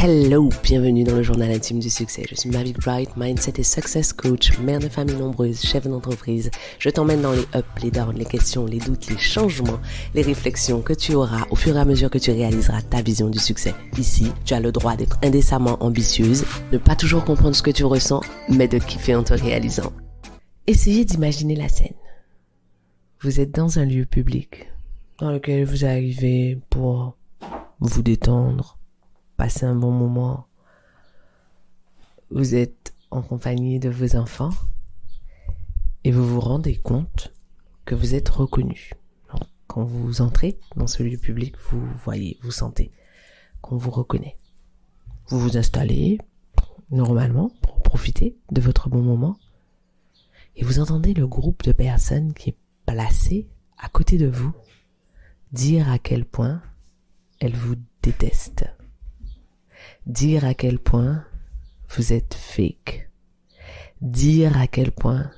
Hello, bienvenue dans le journal intime du succès. Je suis Mavic Bright, mindset et success coach, mère de famille nombreuse, chef d'entreprise. Je t'emmène dans les ups, les downs, les questions, les doutes, les changements, les réflexions que tu auras au fur et à mesure que tu réaliseras ta vision du succès. Ici, tu as le droit d'être indécemment ambitieuse, ne pas toujours comprendre ce que tu ressens, mais de kiffer en te réalisant. Essayez d'imaginer la scène. Vous êtes dans un lieu public dans lequel vous arrivez pour vous détendre, passer un bon moment. Vous êtes en compagnie de vos enfants et vous vous rendez compte que vous êtes reconnu. Donc, quand vous entrez dans ce lieu public, vous voyez, vous sentez qu'on vous reconnaît. Vous vous installez normalement pour profiter de votre bon moment et vous entendez le groupe de personnes qui est placé à côté de vous dire à quel point elles vous détestent. Dire à quel point vous êtes fake. Dire à quel point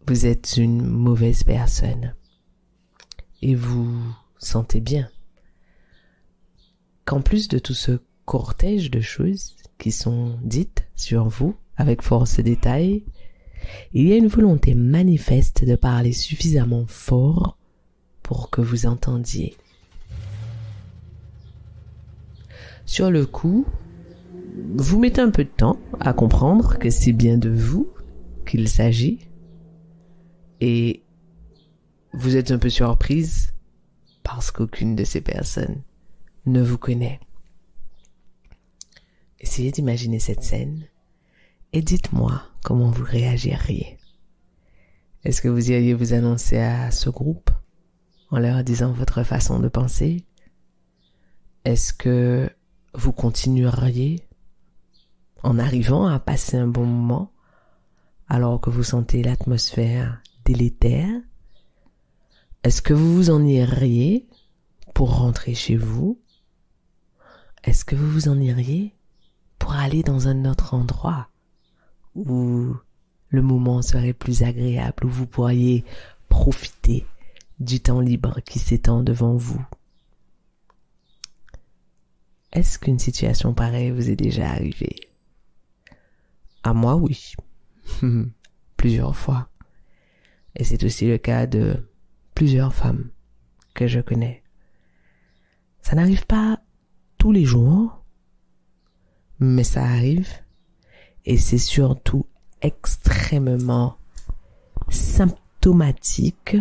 vous êtes une mauvaise personne. Et vous sentez bien qu'en plus de tout ce cortège de choses qui sont dites sur vous avec force et détail, il y a une volonté manifeste de parler suffisamment fort pour que vous entendiez. Sur le coup, vous mettez un peu de temps à comprendre que c'est bien de vous qu'il s'agit et vous êtes un peu surprise parce qu'aucune de ces personnes ne vous connaît. Essayez d'imaginer cette scène et dites-moi comment vous réagiriez. Est-ce que vous iriez vous annoncer à ce groupe en leur disant votre façon de penser? Est-ce que vous continueriez en arrivant à passer un bon moment alors que vous sentez l'atmosphère délétère? Est-ce que vous vous en iriez pour rentrer chez vous? Est-ce que vous vous en iriez pour aller dans un autre endroit où le moment serait plus agréable, où vous pourriez profiter du temps libre qui s'étend devant vous? Est-ce qu'une situation pareille vous est déjà arrivée? À moi, oui. Plusieurs fois. Et c'est aussi le cas de plusieurs femmes que je connais. Ça n'arrive pas tous les jours, mais ça arrive. Et c'est surtout extrêmement symptomatique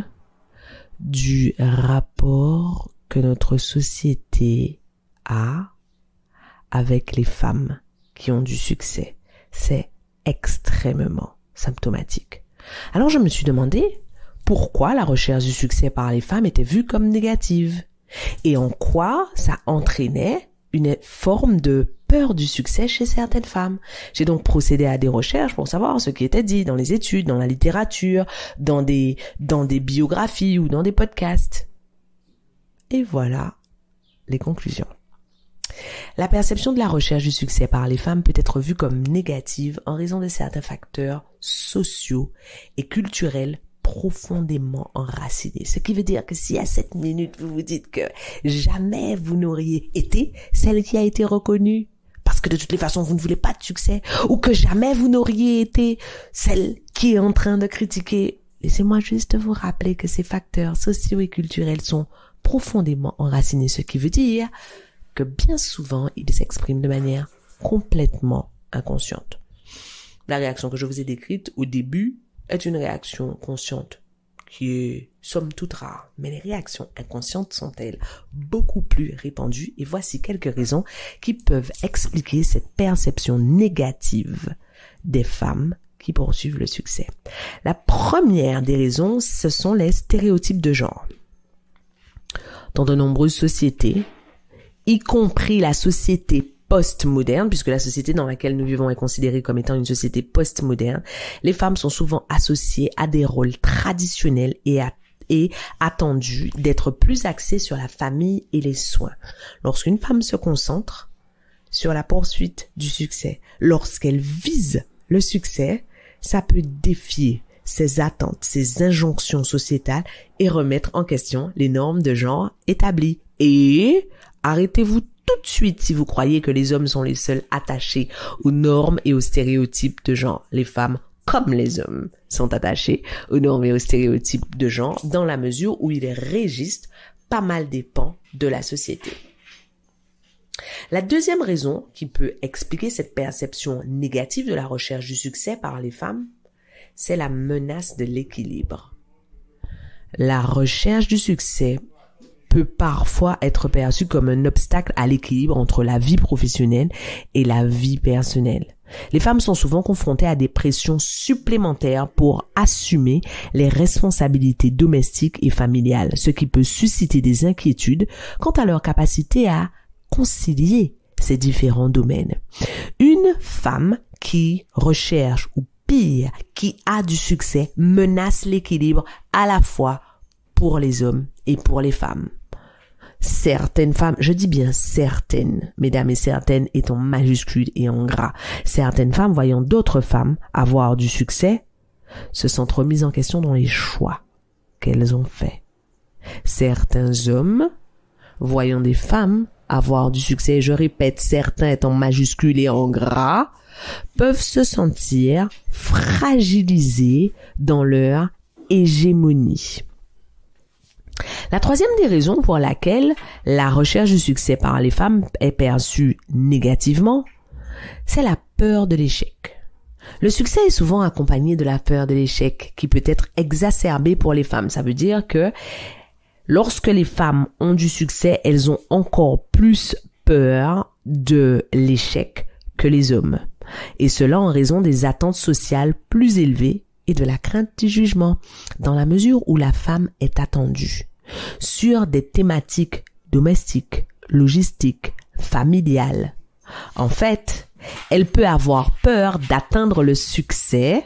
du rapport que notre société a avec les femmes qui ont du succès. C'est extrêmement symptomatique. Alors je me suis demandé pourquoi la recherche du succès par les femmes était vue comme négative et en quoi ça entraînait une forme de peur du succès chez certaines femmes. J'ai donc procédé à des recherches pour savoir ce qui était dit dans les études, dans la littérature, dans des biographies ou dans des podcasts. Et voilà les conclusions. La perception de la recherche du succès par les femmes peut être vue comme négative en raison de certains facteurs sociaux et culturels profondément enracinés. Ce qui veut dire que si à cette minute vous vous dites que jamais vous n'auriez été celle qui a été reconnue, parce que de toutes les façons vous ne voulez pas de succès, ou que jamais vous n'auriez été celle qui est en train de critiquer, laissez-moi juste vous rappeler que ces facteurs sociaux et culturels sont profondément enracinés, ce qui veut dire que bien souvent, ils s'expriment de manière complètement inconsciente. La réaction que je vous ai décrite au début est une réaction consciente qui est somme toute rare, mais les réactions inconscientes sont-elles beaucoup plus répandues et voici quelques raisons qui peuvent expliquer cette perception négative des femmes qui poursuivent le succès. La première des raisons, ce sont les stéréotypes de genre. Dans de nombreuses sociétés, y compris la société post-moderne, puisque la société dans laquelle nous vivons est considérée comme étant une société post-moderne, les femmes sont souvent associées à des rôles traditionnels et attendus d'être plus axés sur la famille et les soins. Lorsqu'une femme se concentre sur la poursuite du succès, lorsqu'elle vise le succès, ça peut défier ces attentes, ces injonctions sociétales et remettre en question les normes de genre établies. Et arrêtez-vous tout de suite si vous croyez que les hommes sont les seuls attachés aux normes et aux stéréotypes de genre. Les femmes, comme les hommes, sont attachés aux normes et aux stéréotypes de genre dans la mesure où ils régissent pas mal des pans de la société. La deuxième raison qui peut expliquer cette perception négative de la recherche du succès par les femmes, c'est la menace de l'équilibre. La recherche du succès peut parfois être perçue comme un obstacle à l'équilibre entre la vie professionnelle et la vie personnelle. Les femmes sont souvent confrontées à des pressions supplémentaires pour assumer les responsabilités domestiques et familiales, ce qui peut susciter des inquiétudes quant à leur capacité à concilier ces différents domaines. Une femme qui recherche ou pire, qui a du succès, menace l'équilibre à la fois pour les hommes et pour les femmes. Certaines femmes, je dis bien certaines, mesdames, et certaines est en majuscule et en gras. Certaines femmes, voyant d'autres femmes avoir du succès, se sentent remises en question dans les choix qu'elles ont faits. Certains hommes, voyant des femmes avoir du succès, je répète, certains est en majuscule et en gras, peuvent se sentir fragilisés dans leur hégémonie. La troisième des raisons pour laquelle la recherche du succès par les femmes est perçue négativement, c'est la peur de l'échec. Le succès est souvent accompagné de la peur de l'échec qui peut être exacerbée pour les femmes. Ça veut dire que lorsque les femmes ont du succès, elles ont encore plus peur de l'échec que les hommes. Et cela en raison des attentes sociales plus élevées et de la crainte du jugement, dans la mesure où la femme est attendue sur des thématiques domestiques, logistiques, familiales. En fait, elle peut avoir peur d'atteindre le succès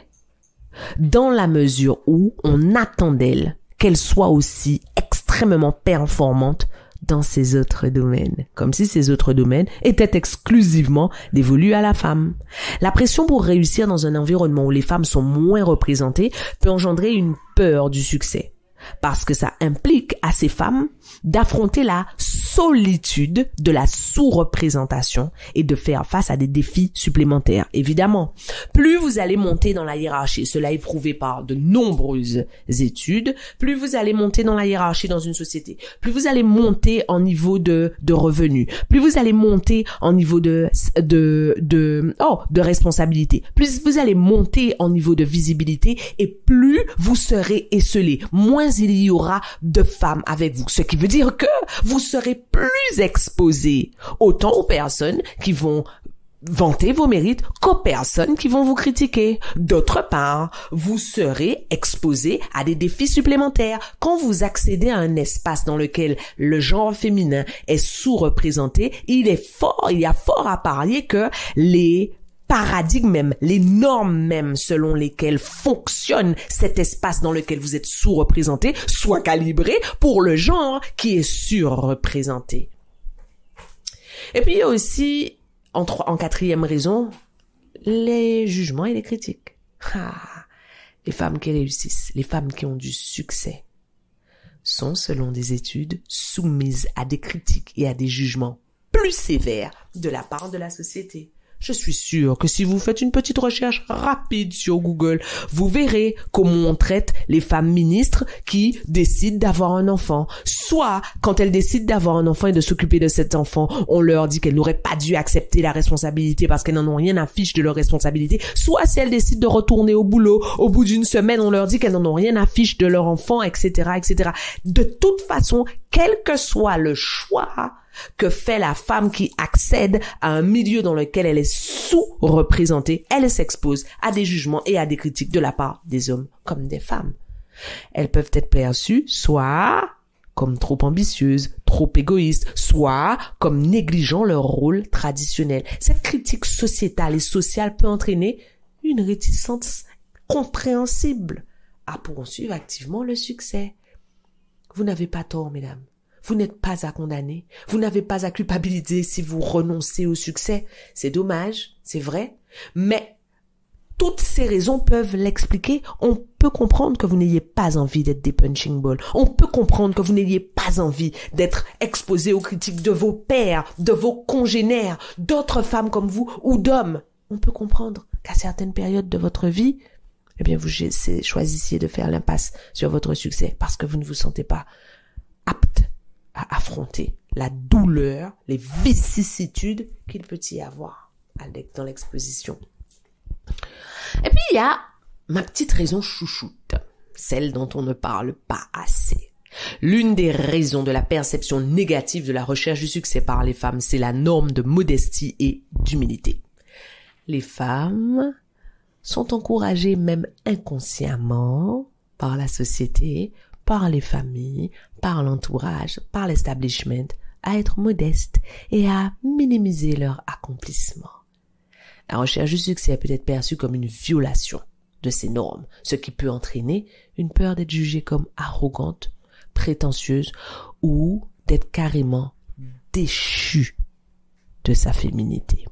dans la mesure où on attend d'elle qu'elle soit aussi extrêmement performante dans ces autres domaines, comme si ces autres domaines étaient exclusivement dévolus à la femme. La pression pour réussir dans un environnement où les femmes sont moins représentées peut engendrer une peur du succès, parce que ça implique à ces femmes d'affronter la solitude de la sous-représentation et de faire face à des défis supplémentaires. Évidemment, plus vous allez monter dans la hiérarchie, cela est prouvé par de nombreuses études, plus vous allez monter dans la hiérarchie dans une société, plus vous allez monter en niveau de revenus, plus vous allez monter en niveau de responsabilité, plus vous allez monter en niveau de visibilité et plus vous serez esselé, moins il y aura de femmes avec vous. Ce qui veut dire que vous serez plus exposé autant aux personnes qui vont vanter vos mérites qu'aux personnes qui vont vous critiquer. D'autre part, vous serez exposé à des défis supplémentaires. Quand vous accédez à un espace dans lequel le genre féminin est sous-représenté, il y a fort à parier que les paradigmes même, les normes même selon lesquelles fonctionne cet espace dans lequel vous êtes sous-représenté soient calibrés pour le genre qui est surreprésenté. Et puis il y a aussi, en quatrième raison, les jugements et les critiques. Les femmes qui réussissent, les femmes qui ont du succès sont, selon des études, soumises à des critiques et à des jugements plus sévères de la part de la société. Je suis sûr que si vous faites une petite recherche rapide sur Google, vous verrez comment on traite les femmes ministres qui décident d'avoir un enfant. Soit, quand elles décident d'avoir un enfant et de s'occuper de cet enfant, on leur dit qu'elles n'auraient pas dû accepter la responsabilité parce qu'elles n'en ont rien à fiche de leur responsabilité. Soit, si elles décident de retourner au boulot, au bout d'une semaine, on leur dit qu'elles n'en ont rien à fiche de leur enfant, etc., etc. De toute façon, quel que soit le choix que fait la femme qui accède à un milieu dans lequel elle est sous-représentée, elle s'expose à des jugements et à des critiques de la part des hommes comme des femmes. Elles peuvent être perçues soit comme trop ambitieuses, trop égoïstes, soit comme négligeant leur rôle traditionnel. Cette critique sociétale et sociale peut entraîner une réticence compréhensible à poursuivre activement le succès. Vous n'avez pas tort, mesdames. Vous n'êtes pas à condamner. Vous n'avez pas à culpabiliser si vous renoncez au succès. C'est dommage, c'est vrai. Mais toutes ces raisons peuvent l'expliquer. On peut comprendre que vous n'ayez pas envie d'être des punching balls. On peut comprendre que vous n'ayez pas envie d'être exposé aux critiques de vos pairs, de vos congénères, d'autres femmes comme vous ou d'hommes. On peut comprendre qu'à certaines périodes de votre vie, eh bien, vous choisissiez de faire l'impasse sur votre succès parce que vous ne vous sentez pas apte à affronter la douleur, les vicissitudes qu'il peut y avoir dans l'exposition. Et puis, il y a ma petite raison chouchoute, celle dont on ne parle pas assez. L'une des raisons de la perception négative de la recherche du succès par les femmes, c'est la norme de modestie et d'humilité. Les femmes sont encouragées même inconsciemment par la société, par les familles, par l'entourage, par l'establishment, à être modestes et à minimiser leur accomplissement. La recherche du succès peut être perçue comme une violation de ces normes, ce qui peut entraîner une peur d'être jugée comme arrogante, prétentieuse ou d'être carrément déchue de sa féminité.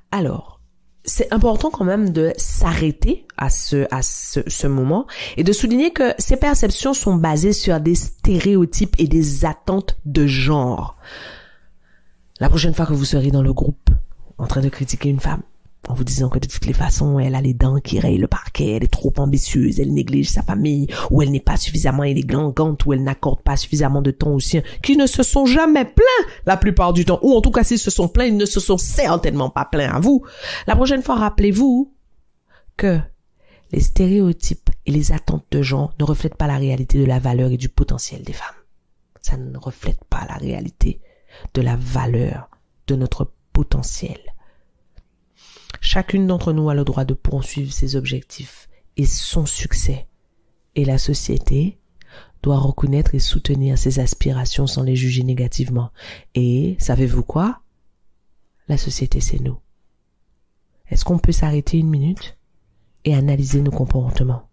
Alors, c'est important quand même de s'arrêter à ce moment et de souligner que ces perceptions sont basées sur des stéréotypes et des attentes de genre. La prochaine fois que vous serez dans le groupe en train de critiquer une femme, en vous disant que de toutes les façons, elle a les dents qui rayent le parquet, elle est trop ambitieuse, elle néglige sa famille, ou elle n'est pas suffisamment élégante, ou elle n'accorde pas suffisamment de temps aux siens, qui ne se sont jamais plaints la plupart du temps, ou en tout cas s'ils se sont plaints, ils ne se sont certainement pas plaints à vous. La prochaine fois, rappelez-vous que les stéréotypes et les attentes de genre ne reflètent pas la réalité de la valeur et du potentiel des femmes. Ça ne reflète pas la réalité de la valeur de notre potentiel. Chacune d'entre nous a le droit de poursuivre ses objectifs et son succès. Et la société doit reconnaître et soutenir ses aspirations sans les juger négativement. Et savez-vous quoi? La société, c'est nous. Est-ce qu'on peut s'arrêter une minute et analyser nos comportements?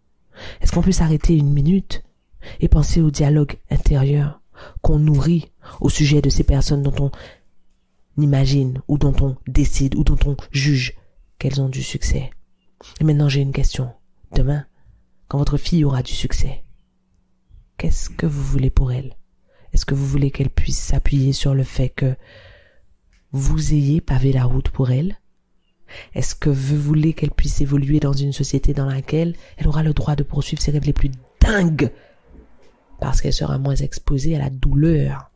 Est-ce qu'on peut s'arrêter une minute et penser au dialogue intérieur qu'on nourrit au sujet de ces personnes dont on imagine ou dont on décide ou dont on juge qu'elles ont du succès? Et maintenant, j'ai une question. Demain, quand votre fille aura du succès, qu'est-ce que vous voulez pour elle? Est-ce que vous voulez qu'elle puisse s'appuyer sur le fait que vous ayez pavé la route pour elle? Est-ce que vous voulez qu'elle puisse évoluer dans une société dans laquelle elle aura le droit de poursuivre ses rêves les plus dingues parce qu'elle sera moins exposée à la douleur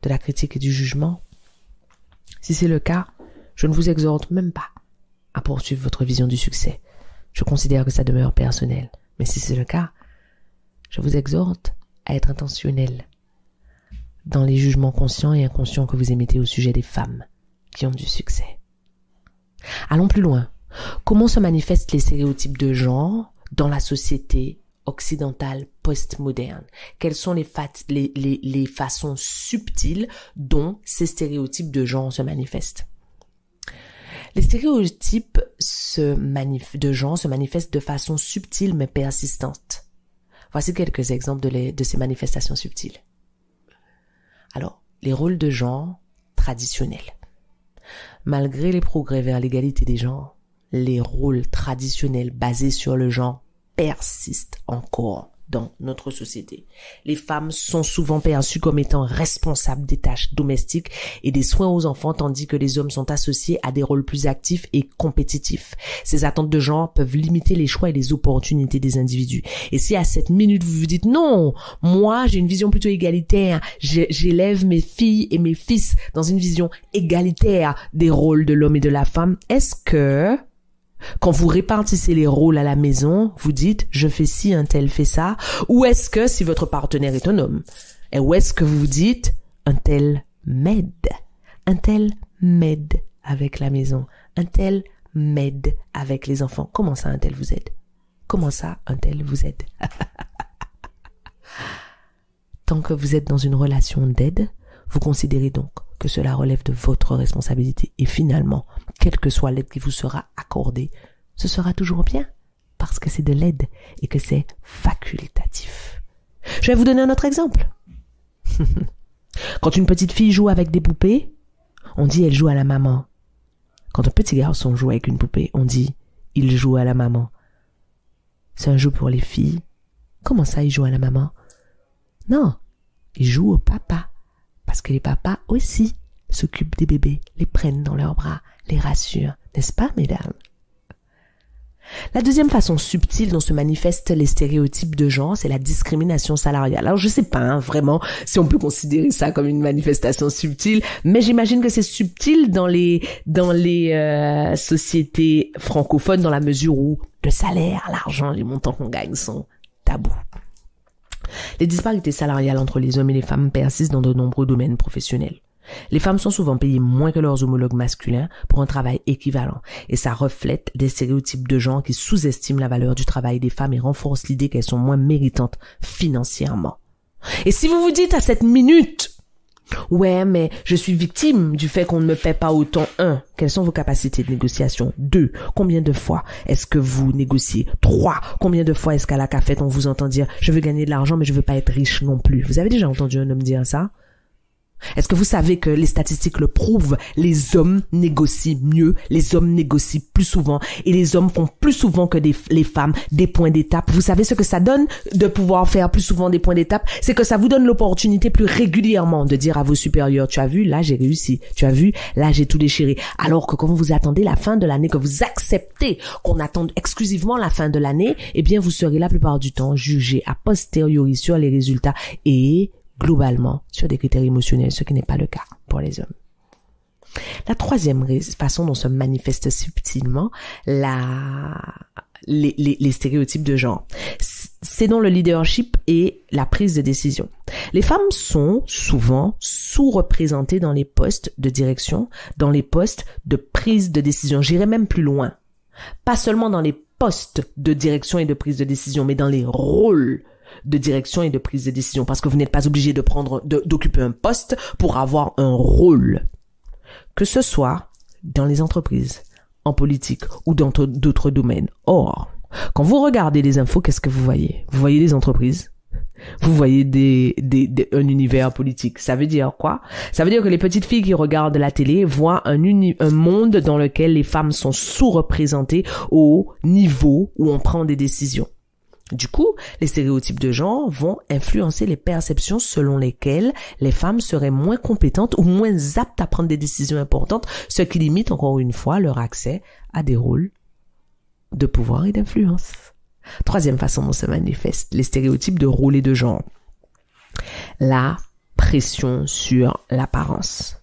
de la critique et du jugement? Si c'est le cas, je ne vous exhorte même pas à poursuivre votre vision du succès. Je considère que ça demeure personnel. Mais si c'est le cas, je vous exhorte à être intentionnel dans les jugements conscients et inconscients que vous émettez au sujet des femmes qui ont du succès. Allons plus loin. Comment se manifestent les stéréotypes de genre dans la société occidentale postmoderne? Quelles sont les façons subtiles dont ces stéréotypes de genre se manifestent? Les stéréotypes de genre se manifestent de façon subtile mais persistante. Voici quelques exemples de ces manifestations subtiles. Alors, les rôles de genre traditionnels. Malgré les progrès vers l'égalité des genres, les rôles traditionnels basés sur le genre persistent encore dans notre société. Les femmes sont souvent perçues comme étant responsables des tâches domestiques et des soins aux enfants, tandis que les hommes sont associés à des rôles plus actifs et compétitifs. Ces attentes de genre peuvent limiter les choix et les opportunités des individus. Et si à cette minute vous vous dites non, moi j'ai une vision plutôt égalitaire, j'élève mes filles et mes fils dans une vision égalitaire des rôles de l'homme et de la femme, est-ce que quand vous répartissez les rôles à la maison, vous dites « je fais ci, un tel fait ça » ou est-ce que si votre partenaire est un homme, et où est-ce que vous dites « un tel m'aide avec la maison, un tel m'aide avec les enfants ». Comment ça un tel vous aide? Comment ça un tel vous aide? Tant que vous êtes dans une relation d'aide, vous considérez donc que cela relève de votre responsabilité. Et finalement, quelle que soit l'aide qui vous sera accordée, ce sera toujours bien, parce que c'est de l'aide et que c'est facultatif. Je vais vous donner un autre exemple. Quand une petite fille joue avec des poupées, on dit elle joue à la maman. Quand un petit garçon joue avec une poupée, on dit « il joue à la maman ». C'est un jeu pour les filles. Comment ça, il joue à la maman? Non, il joue au papa. Parce que les papas aussi s'occupent des bébés, les prennent dans leurs bras, les rassurent. N'est-ce pas, mesdames? La deuxième façon subtile dont se manifestent les stéréotypes de genre, c'est la discrimination salariale. Alors, je sais pas vraiment si on peut considérer ça comme une manifestation subtile, mais j'imagine que c'est subtil dans les sociétés francophones dans la mesure où le salaire, l'argent, les montants qu'on gagne sont tabous. Les disparités salariales entre les hommes et les femmes persistent dans de nombreux domaines professionnels. Les femmes sont souvent payées moins que leurs homologues masculins pour un travail équivalent, et ça reflète des stéréotypes de genre qui sous-estiment la valeur du travail des femmes et renforcent l'idée qu'elles sont moins méritantes financièrement. Et si vous vous dites à cette minute, ouais, mais je suis victime du fait qu'on ne me paie pas autant. 1. Quelles sont vos capacités de négociation? 2. Combien de fois est-ce que vous négociez? 3. Combien de fois est-ce qu'à la cafette on vous entend dire je veux gagner de l'argent mais je veux pas être riche non plus? Vous avez déjà entendu un homme dire ça? Est-ce que vous savez que les statistiques le prouvent? Les hommes négocient mieux, les hommes négocient plus souvent et les hommes font plus souvent que les femmes des points d'étape. Vous savez ce que ça donne de pouvoir faire plus souvent des points d'étape? C'est que ça vous donne l'opportunité plus régulièrement de dire à vos supérieurs, tu as vu, là j'ai réussi, tu as vu, là j'ai tout déchiré. Alors que quand vous attendez la fin de l'année, que vous acceptez qu'on attende exclusivement la fin de l'année, eh bien vous serez la plupart du temps jugé a posteriori sur les résultats et globalement sur des critères émotionnels, ce qui n'est pas le cas pour les hommes. La troisième façon dont se manifeste subtilement les stéréotypes de genre, c'est dans le leadership et la prise de décision. Les femmes sont souvent sous-représentées dans les postes de direction, dans les postes de prise de décision. J'irai même plus loin. Pas seulement dans les postes de direction et de prise de décision, mais dans les rôles de direction et de prise de décision, parce que vous n'êtes pas obligé d'occuper un poste pour avoir un rôle. Que ce soit dans les entreprises, en politique ou dans d'autres domaines. Or, quand vous regardez les infos, qu'est-ce que vous voyez? Vous voyez des entreprises. Vous voyez un univers politique. Ça veut dire quoi? Ça veut dire que les petites filles qui regardent la télé voient un monde dans lequel les femmes sont sous-représentées au niveau où on prend des décisions. Du coup, les stéréotypes de genre vont influencer les perceptions selon lesquelles les femmes seraient moins compétentes ou moins aptes à prendre des décisions importantes, ce qui limite encore une fois leur accès à des rôles de pouvoir et d'influence. Troisième façon dont se manifestent les stéréotypes de rôle et de genre. La pression sur l'apparence.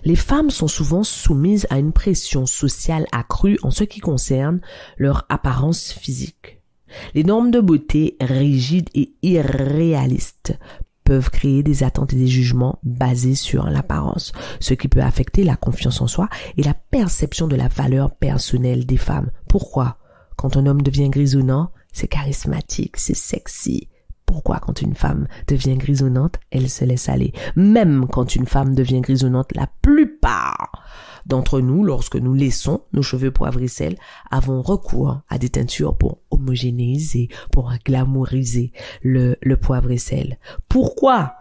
Les femmes sont souvent soumises à une pression sociale accrue en ce qui concerne leur apparence physique. Les normes de beauté rigides et irréalistes peuvent créer des attentes et des jugements basés sur l'apparence, ce qui peut affecter la confiance en soi et la perception de la valeur personnelle des femmes. Pourquoi? Quand un homme devient grisonnant, c'est charismatique, c'est sexy. Pourquoi quand une femme devient grisonnante, elle se laisse aller? Même quand une femme devient grisonnante, la plupart d'entre nous, lorsque nous laissons nos cheveux poivre et sel, avons recours à des teintures pour homogénéiser, pour glamouriser le poivre et sel. Pourquoi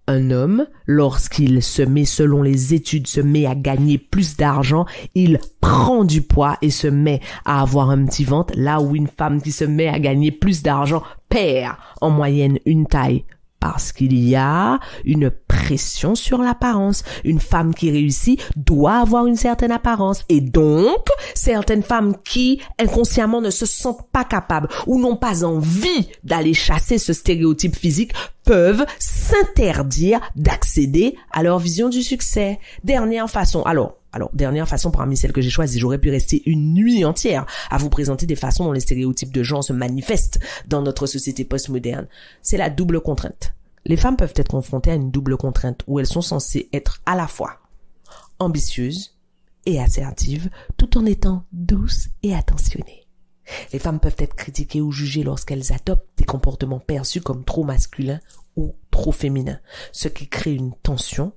un homme, lorsqu'il se met, selon les études, se met à gagner plus d'argent, il prend du poids et se met à avoir un petit ventre, là où une femme qui se met à gagner plus d'argent perd en moyenne une taille? Parce qu'il y a une pression sur l'apparence. Une femme qui réussit doit avoir une certaine apparence. Et donc, certaines femmes qui, inconsciemment, ne se sentent pas capables ou n'ont pas envie d'aller chasser ce stéréotype physique peuvent s'interdire d'accéder à leur vision du succès. Dernière façon. Alors, dernière façon parmi celles que j'ai choisies, j'aurais pu rester une nuit entière à vous présenter des façons dont les stéréotypes de genre se manifestent dans notre société postmoderne. C'est la double contrainte. Les femmes peuvent être confrontées à une double contrainte où elles sont censées être à la fois ambitieuses et assertives tout en étant douces et attentionnées. Les femmes peuvent être critiquées ou jugées lorsqu'elles adoptent des comportements perçus comme trop masculins ou trop féminins, ce qui crée une tension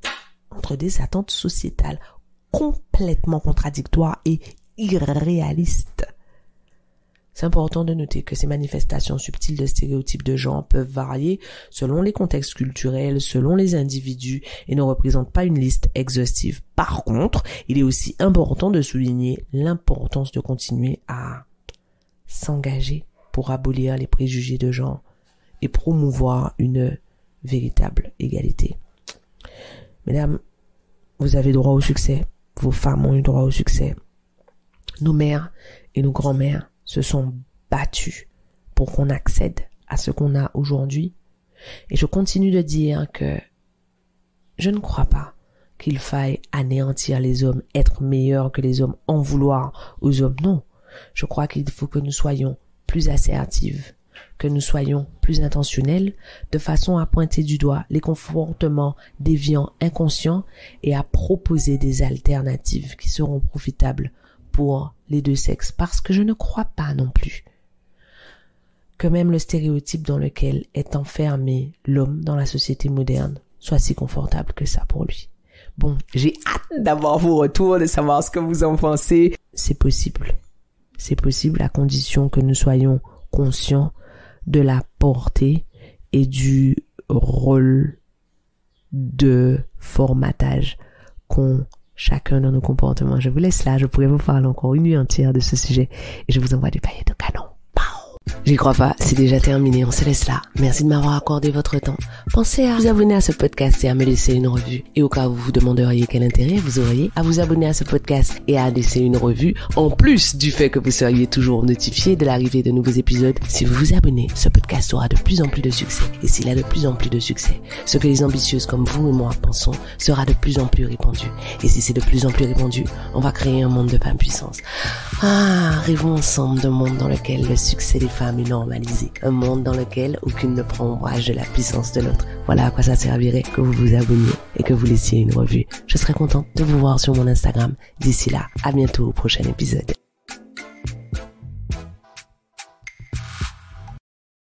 entre des attentes sociétales complètement contradictoires et irréalistes. C'est important de noter que ces manifestations subtiles de stéréotypes de genre peuvent varier selon les contextes culturels, selon les individus et ne représentent pas une liste exhaustive. Par contre, il est aussi important de souligner l'importance de continuer à s'engager pour abolir les préjugés de genre et promouvoir une véritable égalité. Mesdames, vous avez droit au succès. Vos femmes ont eu droit au succès. Nos mères et nos grands-mères se sont battus pour qu'on accède à ce qu'on a aujourd'hui. Et je continue de dire que je ne crois pas qu'il faille anéantir les hommes, être meilleurs que les hommes, en vouloir aux hommes. Non, je crois qu'il faut que nous soyons plus assertives, que nous soyons plus intentionnels, de façon à pointer du doigt les comportements déviants inconscients et à proposer des alternatives qui seront profitables pour les deux sexes, parce que je ne crois pas non plus que même le stéréotype dans lequel est enfermé l'homme dans la société moderne soit si confortable que ça pour lui. Bon, j'ai hâte d'avoir vos retours, de savoir ce que vous en pensez. C'est possible. C'est possible à condition que nous soyons conscients de la portée et du rôle de formatage qu'ont chacun dans nos comportements. Je vous laisse là, je pourrais vous parler encore une nuit entière de ce sujet et je vous envoie des paillettes de canon. J'y crois pas, c'est déjà terminé, on se laisse là. Merci de m'avoir accordé votre temps. Pensez à vous abonner à ce podcast et à me laisser une revue. Et au cas où vous vous demanderiez quel intérêt vous auriez à vous abonner à ce podcast et à laisser une revue, en plus du fait que vous seriez toujours notifié de l'arrivée de nouveaux épisodes, si vous vous abonnez, ce podcast aura de plus en plus de succès. Et s'il a de plus en plus de succès, ce que les ambitieuses comme vous et moi pensons sera de plus en plus répandu. Et si c'est de plus en plus répandu, on va créer un monde de femmes puissantes. Rêvons ensemble d'un monde dans lequel le succès des femmes est normalisé. Un monde dans lequel aucune ne prend ombrage de la puissance de l'autre. Voilà à quoi ça servirait que vous vous abonniez et que vous laissiez une revue. Je serai contente de vous voir sur mon Instagram. D'ici là, à bientôt au prochain épisode.